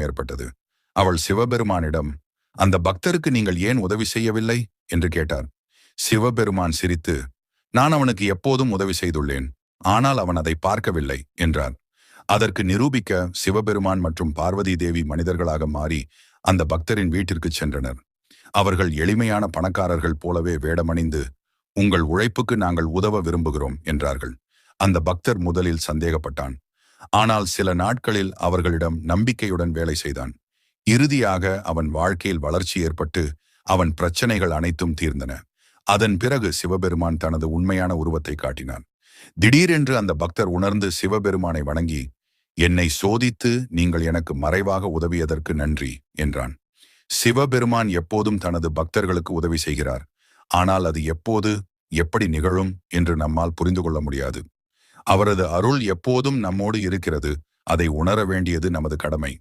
ஏற்பட்டது. அவள் சிவபெருமானிடம், அந்த பக்தருக்கு நீங்கள் ஏன் உதவி செய்யவில்லை என்று கேட்டார். சிவபெருமான் சிரித்து, நான் அவனுக்கு எப்போதும் உதவி செய்துள்ளேன், ஆனால் அவன் அதை பார்க்கவில்லை என்றார். அதற்கு நிரூபிக்க சிவபெருமான் மற்றும் பார்வதி தேவி மனிதர்களாக மாறி அந்த பக்தரின் வீட்டிற்கு சென்றனர். அவர்கள் எளிமையான பணக்காரர்கள் போலவே வேடமணிந்து, உங்கள் உழைப்புக்கு நாங்கள் உதவ விரும்புகிறோம் என்றார்கள். அந்த பக்தர் முதலில் சந்தேகப்பட்டான். ஆனால் சில நாட்களில் அவர்களிடம் நம்பிக்கையுடன் வேலை செய்தான். இறுதியாக அவன் வாழ்க்கையில் வளர்ச்சி ஏற்பட்டு அவன் பிரச்சனைகள் அனைத்தும் தீர்ந்தன. அதன் பிறகு சிவபெருமான் தனது உண்மையான உருவத்தை காட்டினான். திடீரென்று அந்த பக்தர் உணர்ந்து சிவபெருமானை வணங்கி, என்னை சோதித்து நீங்கள் எனக்கு மறைவாக உதவியதற்கு நன்றி என்றான். சிவபெருமான் எப்போதும் தனது பக்தர்களுக்கு உதவி செய்கிறார். ஆனால் அது எப்போது, எப்படி நிகழும் என்று நம்மால் புரிந்து கொள்ள முடியாது. அவரது அருள் எப்போதும் நம்மோடு இருக்கிறது. அதை உணர வேண்டியது நமது கடமை.